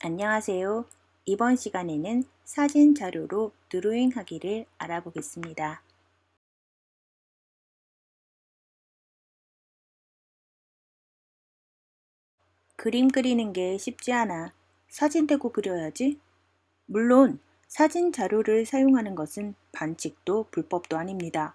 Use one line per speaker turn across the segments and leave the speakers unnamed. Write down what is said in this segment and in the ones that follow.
안녕하세요. 이번 시간에는 사진 자료로 드로잉 하기를 알아보겠습니다. 그림 그리는 게 쉽지 않아. 사진 대고 그려야지. 물론 사진 자료를 사용하는 것은 반칙도 불법도 아닙니다.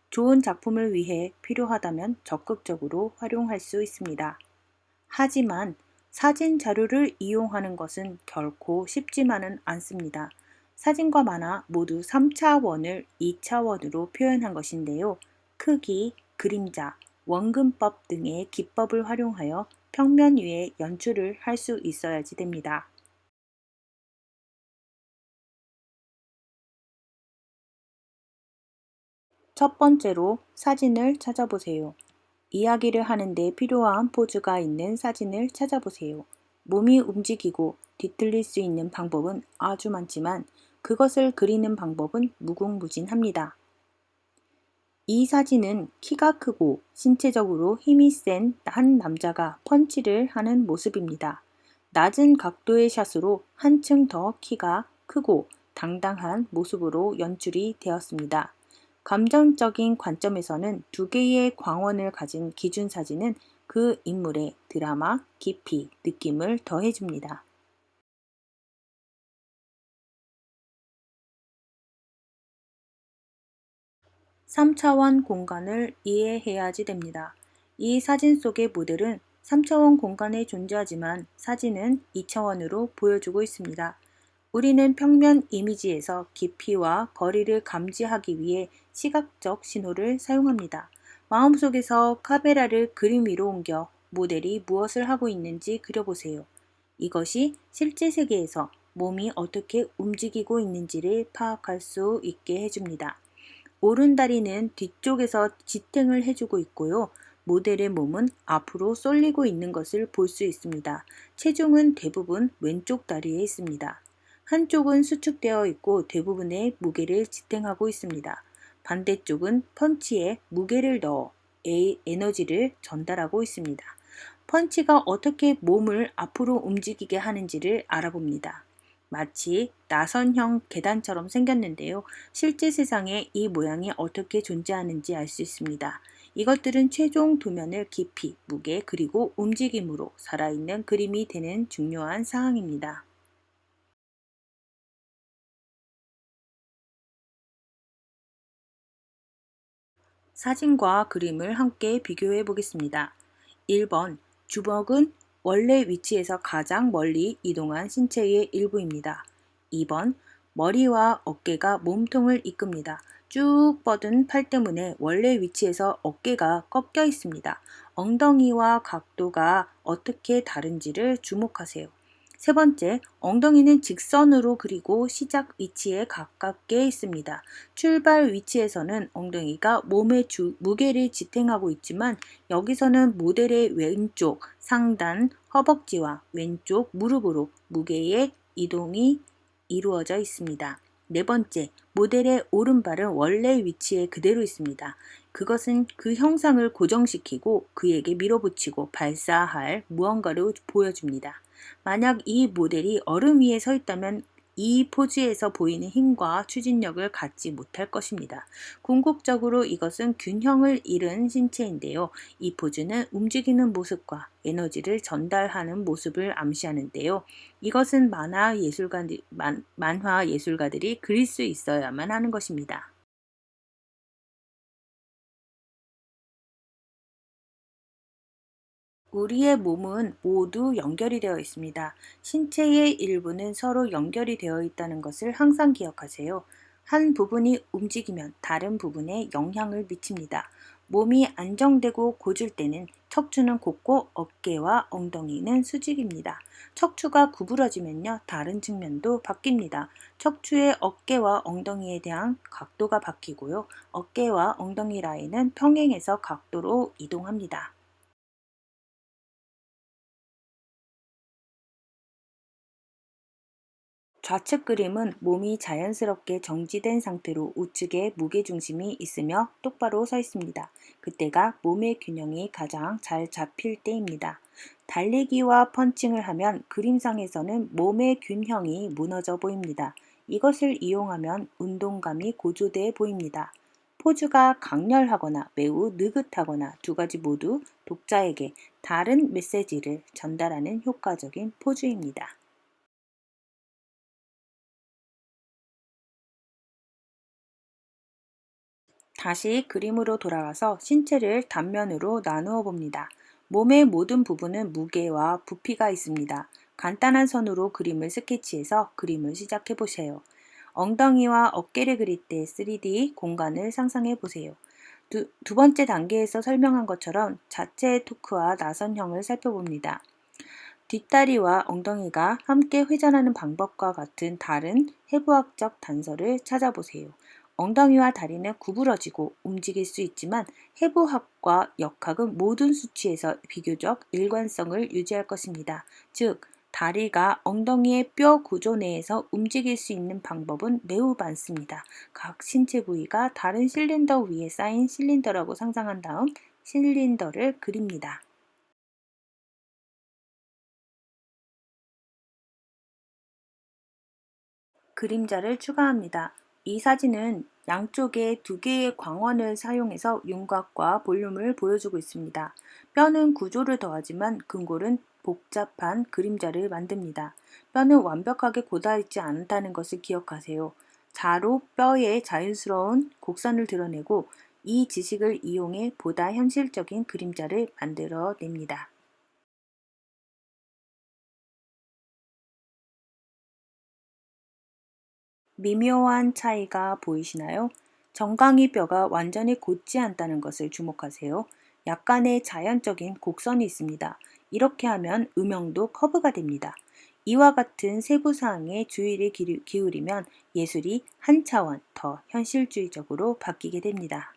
좋은 작품을 위해 필요하다면 적극적으로 활용할 수 있습니다. 하지만 사진 자료를 이용하는 것은 결코 쉽지만은 않습니다. 사진과 만화 모두 3차원을 2차원으로 표현한 것인데요. 크기, 그림자, 원근법 등의 기법을 활용하여 평면 위에 연출을 할 수 있어야지 됩니다. 첫 번째로 사진을 찾아보세요. 이야기를 하는데 필요한 포즈가 있는 사진을 찾아보세요. 몸이 움직이고 뒤틀릴 수 있는 방법은 아주 많지만 그것을 그리는 방법은 무궁무진합니다. 이 사진은 키가 크고 신체적으로 힘이 센 한 남자가 펀치를 하는 모습입니다. 낮은 각도의 샷으로 한층 더 키가 크고 당당한 모습으로 연출이 되었습니다. 감정적인 관점에서는 두 개의 광원을 가진 기준 사진은 그 인물의 드라마, 깊이, 느낌을 더해줍니다. 3차원 공간을 이해해야지 됩니다. 이 사진 속의 모델은 3차원 공간에 존재하지만 사진은 2차원으로 보여주고 있습니다. 우리는 평면 이미지에서 깊이와 거리를 감지하기 위해 시각적 신호를 사용합니다. 마음속에서 카메라를 그림 위로 옮겨 모델이 무엇을 하고 있는지 그려보세요. 이것이 실제 세계에서 몸이 어떻게 움직이고 있는지를 파악할 수 있게 해줍니다. 오른다리는 뒤쪽에서 지탱을 해주고 있고요. 모델의 몸은 앞으로 쏠리고 있는 것을 볼 수 있습니다. 체중은 대부분 왼쪽 다리에 있습니다. 한쪽은 수축되어 있고 대부분의 무게를 지탱하고 있습니다. 반대쪽은 펀치에 무게를 넣어 에너지를 전달하고 있습니다. 펀치가 어떻게 몸을 앞으로 움직이게 하는지를 알아봅니다. 마치 나선형 계단처럼 생겼는데요. 실제 세상에 이 모양이 어떻게 존재하는지 알 수 있습니다. 이것들은 최종 도면을 깊이, 무게, 그리고 움직임으로 살아있는 그림이 되는 중요한 사항입니다. 사진과 그림을 함께 비교해 보겠습니다. 1번 주먹은 원래 위치에서 가장 멀리 이동한 신체의 일부입니다. 2번 머리와 어깨가 몸통을 이끕니다. 쭉 뻗은 팔 때문에 원래 위치에서 어깨가 꺾여 있습니다. 엉덩이와 각도가 어떻게 다른지를 주목하세요. 세 번째, 엉덩이는 직선으로 그리고 시작 위치에 가깝게 있습니다. 출발 위치에서는 엉덩이가 몸의 무게를 지탱하고 있지만 여기서는 모델의 왼쪽 상단 허벅지와 왼쪽 무릎으로 무게의 이동이 이루어져 있습니다. 네 번째, 모델의 오른발은 원래 위치에 그대로 있습니다. 그것은 그 형상을 고정시키고 그에게 밀어붙이고 발사할 무언가를 보여줍니다. 만약 이 모델이 얼음 위에 서 있다면 이 포즈에서 보이는 힘과 추진력을 갖지 못할 것입니다. 궁극적으로 이것은 균형을 잃은 신체인데요. 이 포즈는 움직이는 모습과 에너지를 전달하는 모습을 암시하는데요. 이것은 만화 예술가들이 그릴 수 있어야만 하는 것입니다. 우리의 몸은 모두 연결이 되어 있습니다. 신체의 일부는 서로 연결이 되어 있다는 것을 항상 기억하세요. 한 부분이 움직이면 다른 부분에 영향을 미칩니다. 몸이 안정되고 고줄 때는 척추는 곧고 어깨와 엉덩이는 수직입니다. 척추가 구부러지면요, 다른 측면도 바뀝니다. 척추의 어깨와 엉덩이에 대한 각도가 바뀌고요, 어깨와 엉덩이 라인은 평행해서 각도로 이동합니다. 좌측 그림은 몸이 자연스럽게 정지된 상태로 우측에 무게중심이 있으며 똑바로 서 있습니다. 그때가 몸의 균형이 가장 잘 잡힐 때입니다. 달리기와 펀칭을 하면 그림상에서는 몸의 균형이 무너져 보입니다. 이것을 이용하면 운동감이 고조돼 보입니다. 포즈가 강렬하거나 매우 느긋하거나 두 가지 모두 독자에게 다른 메시지를 전달하는 효과적인 포즈입니다. 다시 그림으로 돌아와서 신체를 단면으로 나누어 봅니다. 몸의 모든 부분은 무게와 부피가 있습니다. 간단한 선으로 그림을 스케치해서 그림을 시작해 보세요. 엉덩이와 어깨를 그릴 때 3D 공간을 상상해 보세요. 두 번째 단계에서 설명한 것처럼 자체 토크와 나선형을 살펴봅니다. 뒷다리와 엉덩이가 함께 회전하는 방법과 같은 다른 해부학적 단서를 찾아보세요. 엉덩이와 다리는 구부러지고 움직일 수 있지만 해부학과 역학은 모든 수치에서 비교적 일관성을 유지할 것입니다. 즉, 다리가 엉덩이의 뼈 구조 내에서 움직일 수 있는 방법은 매우 많습니다. 각 신체 부위가 다른 실린더 위에 쌓인 실린더라고 상상한 다음 실린더를 그립니다. 그림자를 추가합니다. 이 사진은 양쪽에 두 개의 광원을 사용해서 윤곽과 볼륨을 보여주고 있습니다. 뼈는 구조를 더하지만 근골은 복잡한 그림자를 만듭니다. 뼈는 완벽하게 고달있지 않다는 것을 기억하세요. 자로 뼈의 자연스러운 곡선을 드러내고 이 지식을 이용해 보다 현실적인 그림자를 만들어냅니다. 미묘한 차이가 보이시나요? 정강이 뼈가 완전히 곧지 않다는 것을 주목하세요. 약간의 자연적인 곡선이 있습니다. 이렇게 하면 음영도 커브가 됩니다. 이와 같은 세부 사항에 주의를 기울이면 예술이 한 차원 더 현실주의적으로 바뀌게 됩니다.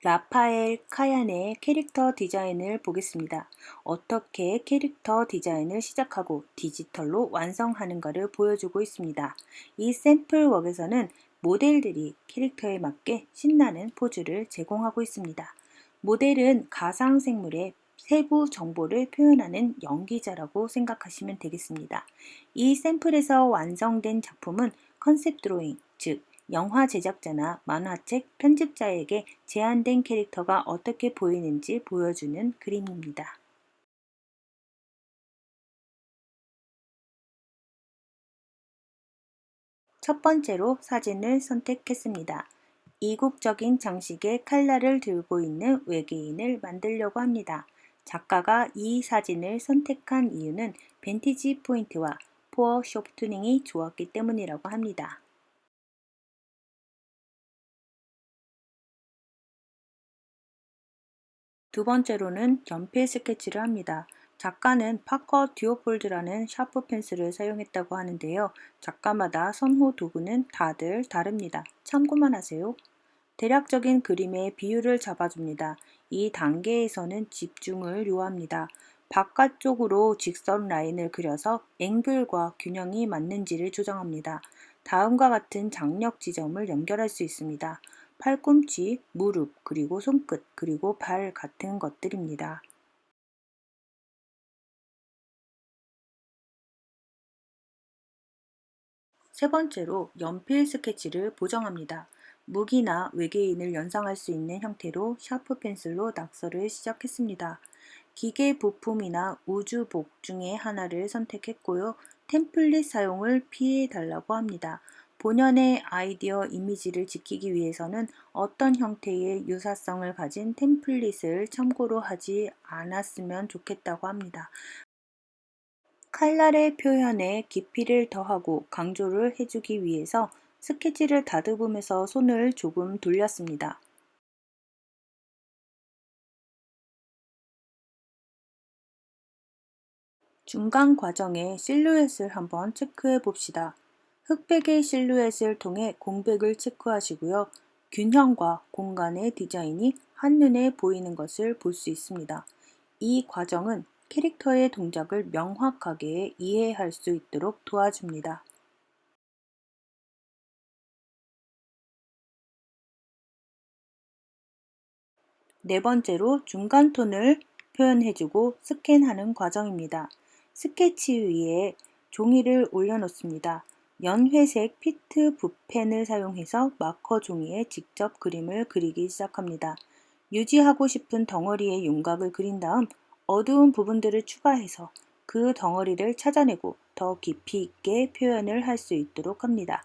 라파엘 카얀의 캐릭터 디자인을 보겠습니다. 어떻게 캐릭터 디자인을 시작하고 디지털로 완성하는가를 보여주고 있습니다. 이 샘플웍에서는 모델들이 캐릭터에 맞게 신나는 포즈를 제공하고 있습니다. 모델은 가상생물의 세부 정보를 표현하는 연기자라고 생각하시면 되겠습니다. 이 샘플에서 완성된 작품은 컨셉 드로잉, 즉 영화 제작자나 만화책 편집자에게 제한된 캐릭터가 어떻게 보이는지 보여주는 그림입니다. 첫 번째로 사진을 선택했습니다. 이국적인 장식의 칼날을 들고 있는 외계인을 만들려고 합니다. 작가가 이 사진을 선택한 이유는 빈티지 포인트와 포어 쇼프트닝이 좋았기 때문이라고 합니다. 두 번째로는 연필 스케치를 합니다. 작가는 파커 듀오폴드라는 샤프 펜슬을 사용했다고 하는데요. 작가마다 선호 도구는 다들 다릅니다. 참고만 하세요. 대략적인 그림의 비율을 잡아줍니다. 이 단계에서는 집중을 요합니다. 바깥쪽으로 직선 라인을 그려서 앵글과 균형이 맞는지를 조정합니다. 다음과 같은 장력 지점을 연결할 수 있습니다. 팔꿈치, 무릎, 그리고 손끝, 그리고 발 같은 것들입니다. 세 번째로 연필 스케치를 보정합니다. 무기나 외계인을 연상할 수 있는 형태로 샤프 펜슬로 낙서를 시작했습니다. 기계 부품이나 우주복 중에 하나를 선택했고요. 템플릿 사용을 피해 달라고 합니다. 본연의 아이디어 이미지를 지키기 위해서는 어떤 형태의 유사성을 가진 템플릿을 참고로 하지 않았으면 좋겠다고 합니다. 칼날의 표현에 깊이를 더하고 강조를 해주기 위해서 스케치를 다듬으면서 손을 조금 돌렸습니다. 중간 과정의 실루엣을 한번 체크해 봅시다. 흑백의 실루엣을 통해 공백을 체크하시고요. 균형과 공간의 디자인이 한눈에 보이는 것을 볼 수 있습니다. 이 과정은 캐릭터의 동작을 명확하게 이해할 수 있도록 도와줍니다. 네 번째로 중간 톤을 표현해주고 스캔하는 과정입니다. 스케치 위에 종이를 올려놓습니다. 연회색 피트 붓펜을 사용해서 마커 종이에 직접 그림을 그리기 시작합니다. 유지하고 싶은 덩어리의 윤곽을 그린 다음 어두운 부분들을 추가해서 그 덩어리를 찾아내고 더 깊이 있게 표현을 할 수 있도록 합니다.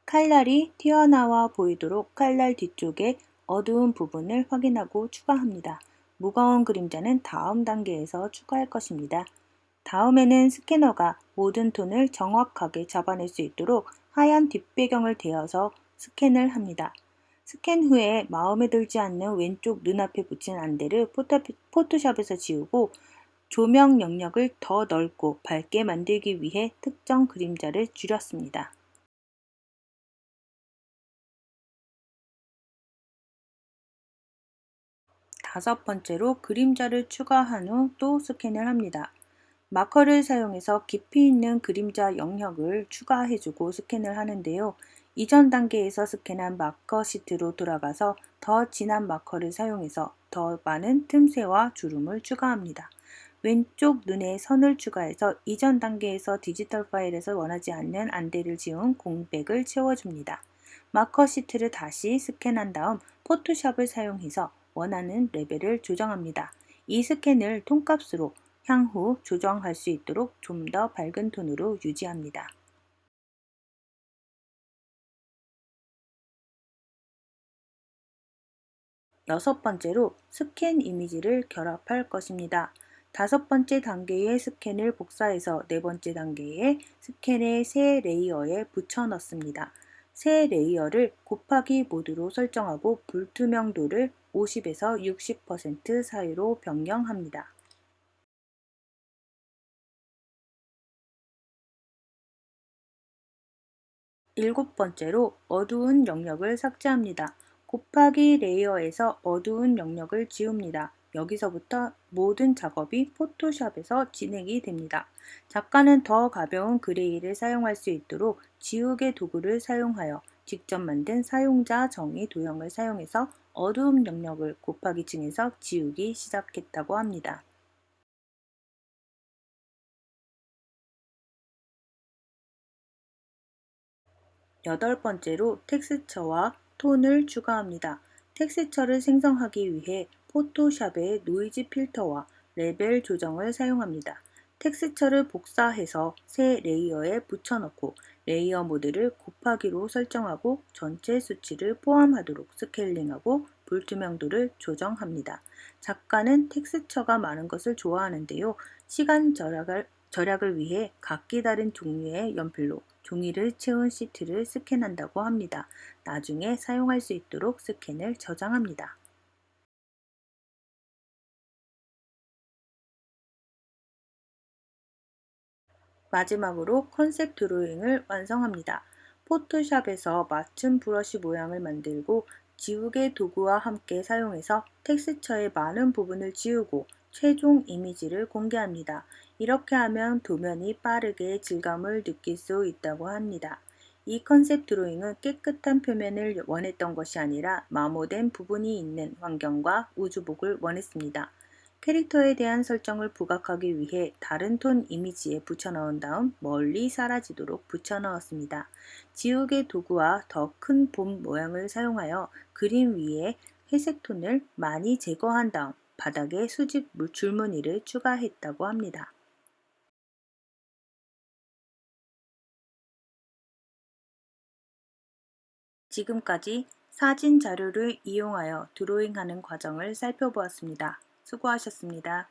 칼날이 튀어나와 보이도록 칼날 뒤쪽에 어두운 부분을 확인하고 추가합니다. 무거운 그림자는 다음 단계에서 추가할 것입니다. 다음에는 스캐너가 모든 톤을 정확하게 잡아낼 수 있도록 하얀 뒷배경을 대어서 스캔을 합니다. 스캔 후에 마음에 들지 않는 왼쪽 눈앞에 붙인 안대를 포토샵에서 지우고 조명 영역을 더 넓고 밝게 만들기 위해 특정 그림자를 줄였습니다. 다섯 번째로 그림자를 추가한 후 또 스캔을 합니다. 마커를 사용해서 깊이 있는 그림자 영역을 추가해주고 스캔을 하는데요. 이전 단계에서 스캔한 마커 시트로 돌아가서 더 진한 마커를 사용해서 더 많은 틈새와 주름을 추가합니다. 왼쪽 눈에 선을 추가해서 이전 단계에서 디지털 파일에서 원하지 않는 안대를 지운 공백을 채워줍니다. 마커 시트를 다시 스캔한 다음 포토샵을 사용해서 원하는 레벨을 조정합니다. 이 스캔을 톤값으로 향후 조정할 수 있도록 좀 더 밝은 톤으로 유지합니다. 여섯 번째로 스캔 이미지를 결합할 것입니다. 다섯 번째 단계의 스캔을 복사해서 네 번째 단계의 스캔의 새 레이어에 붙여 넣습니다. 새 레이어를 곱하기 모드로 설정하고 불투명도를 50에서 60% 사이로 변경합니다. 일곱 번째로 어두운 영역을 삭제합니다. 곱하기 레이어에서 어두운 영역을 지웁니다. 여기서부터 모든 작업이 포토샵에서 진행이 됩니다. 작가는 더 가벼운 그레이를 사용할 수 있도록 지우개 도구를 사용하여 직접 만든 사용자 정의 도형을 사용해서 어두운 영역을 곱하기 층에서 지우기 시작했다고 합니다. 여덟 번째로 텍스처와 톤을 추가합니다. 텍스처를 생성하기 위해 포토샵의 노이즈 필터와 레벨 조정을 사용합니다. 텍스처를 복사해서 새 레이어에 붙여넣고 레이어 모드를 곱하기로 설정하고 전체 수치를 포함하도록 스케일링하고 불투명도를 조정합니다. 작가는 텍스처가 많은 것을 좋아하는데요. 시간 절약을 위해 각기 다른 종류의 연필로 종이를 채운 시트를 스캔한다고 합니다. 나중에 사용할 수 있도록 스캔을 저장합니다. 마지막으로 컨셉 드로잉을 완성합니다. 포토샵에서 맞춤 브러쉬 모양을 만들고 지우개 도구와 함께 사용해서 텍스처의 많은 부분을 지우고 최종 이미지를 공개합니다. 이렇게 하면 도면이 빠르게 질감을 느낄 수 있다고 합니다. 이 컨셉 드로잉은 깨끗한 표면을 원했던 것이 아니라 마모된 부분이 있는 환경과 우주복을 원했습니다. 캐릭터에 대한 설정을 부각하기 위해 다른 톤 이미지에 붙여넣은 다음 멀리 사라지도록 붙여넣었습니다. 지우개 도구와 더 큰 봄 모양을 사용하여 그림 위에 회색 톤을 많이 제거한 다음 바닥에 수직 줄무늬를 추가했다고 합니다. 지금까지 사진 자료를 이용하여 드로잉하는 과정을 살펴보았습니다. 수고하셨습니다.